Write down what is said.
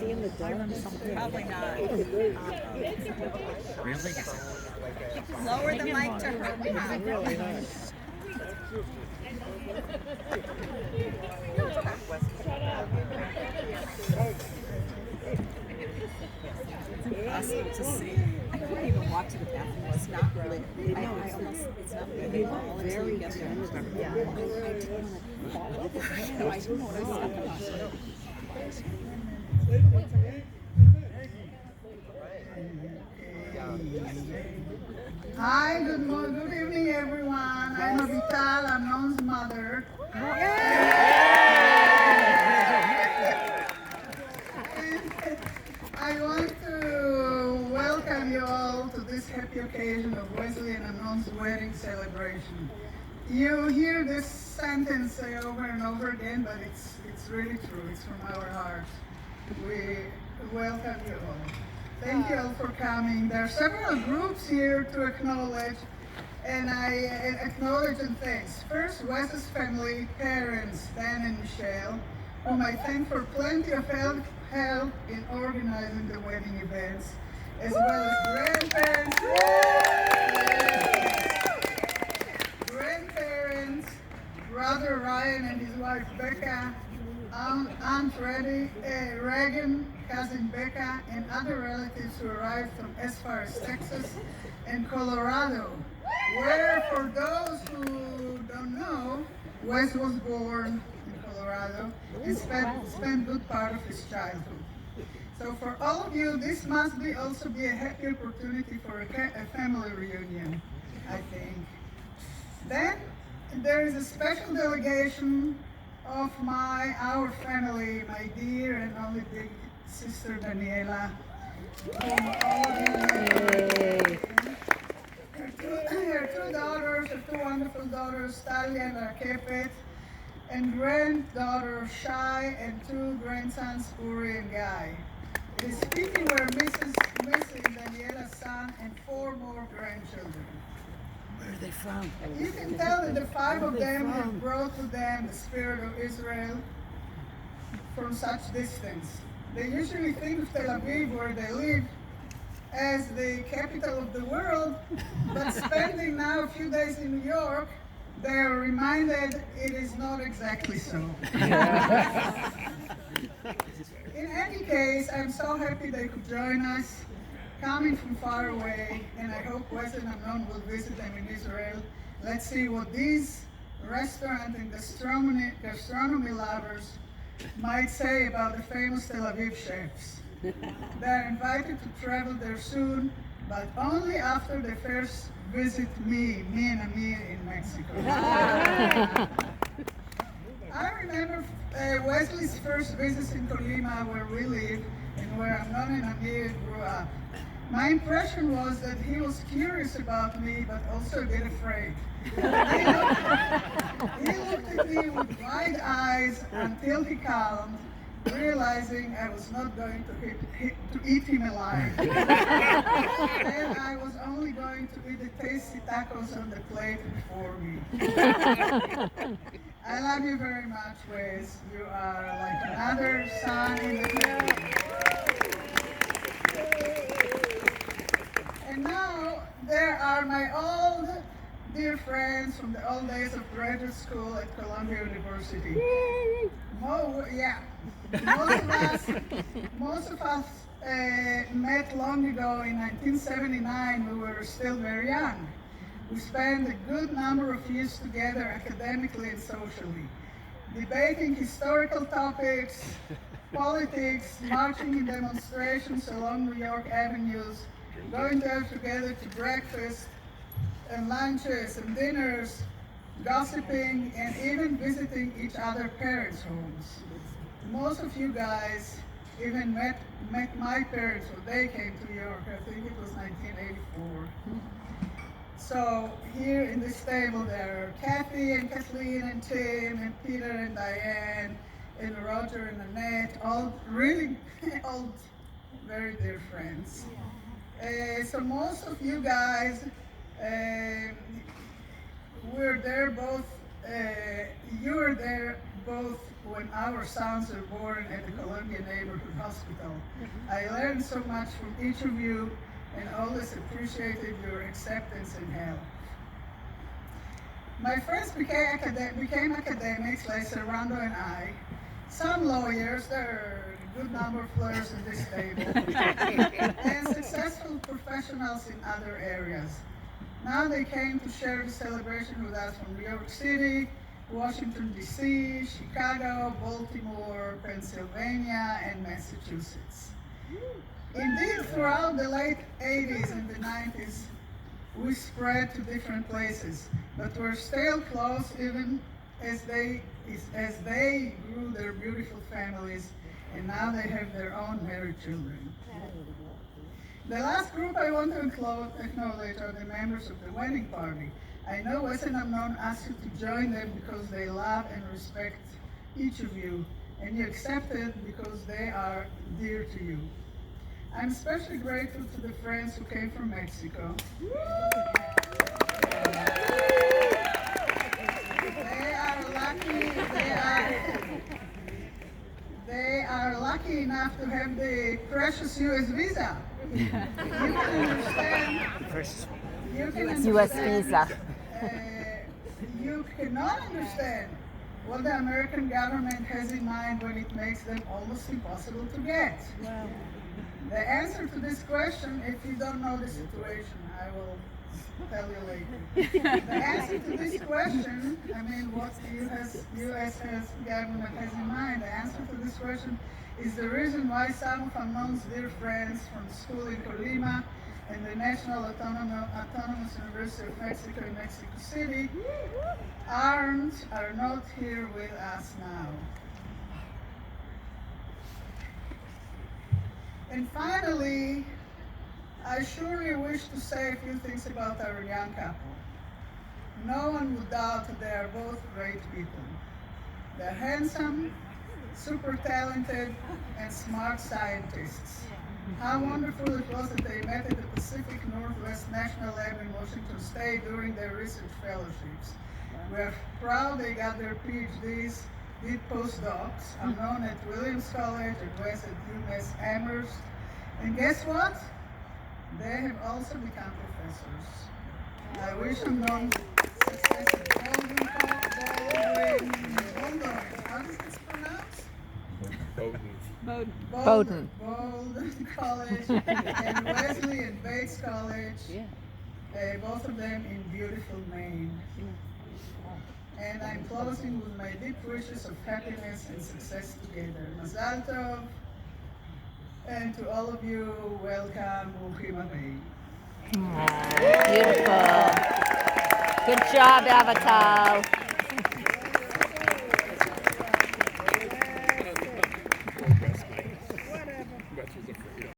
Probably not. Really? Lower the mic to her mouth. Awesome to see. I couldn't even walk to the bathroom. It's not lit. I almost, it's not lit at all until you get there. I didn't want to fall over. I didn't know what I was talking about. Hi, good evening, everyone. I'm Avital, Amnon's mother. I want to welcome you all to this happy occasion of Wesley and Amnon's wedding celebration. You hear this sentence over and over again, but it's really true. It's from our hearts. We welcome you all. Thank you all for coming. There are several groups here to acknowledge, and I acknowledge and thanks. First, Wes's family, parents, Dan and Michelle, whom I thank for plenty of help in organizing the wedding events, as well as grandparents, brother Ryan and his wife Becca, Aunt Reagan, cousin Becca, and other relatives who arrived from as far as Texas and Colorado, where, for those who don't know, Wes was born in Colorado and spent good part of his childhood. So for all of you, this must also be a happy opportunity for a family reunion, I think. Then there is a special delegation of our family, my dear and only big sister Daniela, whom all of you know. Her two daughters, her two wonderful daughters, Talia and Rakefet, and granddaughter Shai, and two grandsons, Uri and Guy. It is speaking we're missing Daniela's son and 4 more grandchildren. Where are they from? You can tell that the 5 of them have brought to them the spirit of Israel from such distance. They usually think of Tel Aviv, where they live, as the capital of the world, but spending now a few days in New York, they are reminded it is not exactly so. In any case, I'm so happy they could join us, coming from far away, and I hope Wes and Amnon will visit them in Israel. Let's see what these restaurant and gastronomy lovers might say about the famous Tel Aviv chefs. They're invited to travel there soon, but only after they first visit me and Amir in Mexico. I remember Wesley's first visits in Colima, where we live, and where Amnon and Amir grew up. My impression was that he was curious about me, but also a bit afraid. He looked at me with wide eyes until he calmed, realizing I was not going to eat him alive. And I was only going to eat the tasty tacos on the plate before me. I love you very much, Wes. You are like another son in the family. And now there are my old dear friends from the old days of graduate school at Columbia University. Most of us met long ago in 1979. We were still very young. We spent a good number of years together academically and socially, debating historical topics, politics, marching in demonstrations along New York avenues, going there together to breakfast and lunches and dinners, gossiping, and even visiting each other's parents' homes. Most of you guys even met my parents when they came to New York. I think it was 1984. So here in this table there are Kathy and Kathleen and Tim and Peter and Diane and Roger and Annette, all really old, very dear friends. So most of you guys, we're there both you were there both when our sons were born at the Columbia Neighborhood Hospital. I learned so much from each of you and always appreciated your acceptance and help. My friends became academics like Servando and I, some lawyers, there are a good number of lawyers at this table, and successful professionals in other areas. Now they came to share the celebration with us from New York City, Washington, D.C., Chicago, Baltimore, Pennsylvania, and Massachusetts. Indeed, throughout the late 80s and the 90s, we spread to different places, but we're still close even as they grew their beautiful families, and now they have their own married children. The last group I want to acknowledge are the members of the wedding party. I know Wes and Amnon asked you to join them because they love and respect each of you, and you accepted because they are dear to you. I'm especially grateful to the friends who came from Mexico. They are lucky enough to have the precious U.S. visa. You can understand. U.S. visa. You cannot understand what the American government has in mind when it makes them almost impossible to get. Wow. The answer to this question, if you don't know the situation, I will tell you later. The answer to this question, I mean, what the U.S. government has in mind, the answer to this question is the reason why some of Amnon's dear friends from school in Colima and the National Autonomous University of Mexico in Mexico City are not here with us now. And finally, I surely wish to say a few things about our young couple. No one would doubt that they are both great people. They're handsome, super talented, and smart scientists. How wonderful it was that they met at the Pacific Northwest National Lab in Washington State during their research fellowships. We're proud they got their PhDs, did postdocs. I'm known at Williams College and Wes at UMass Amherst. And guess what? They have also become professors. I wish them known success at how does this pronounce? Bowdoin. Bowdoin College and Wesley and Bates College. Both of them in beautiful Maine. And I'm closing with my deep wishes of happiness and success together. Mazal tov. And to all of you, welcome, Bruchim Abei. Beautiful. Good job, Avatar.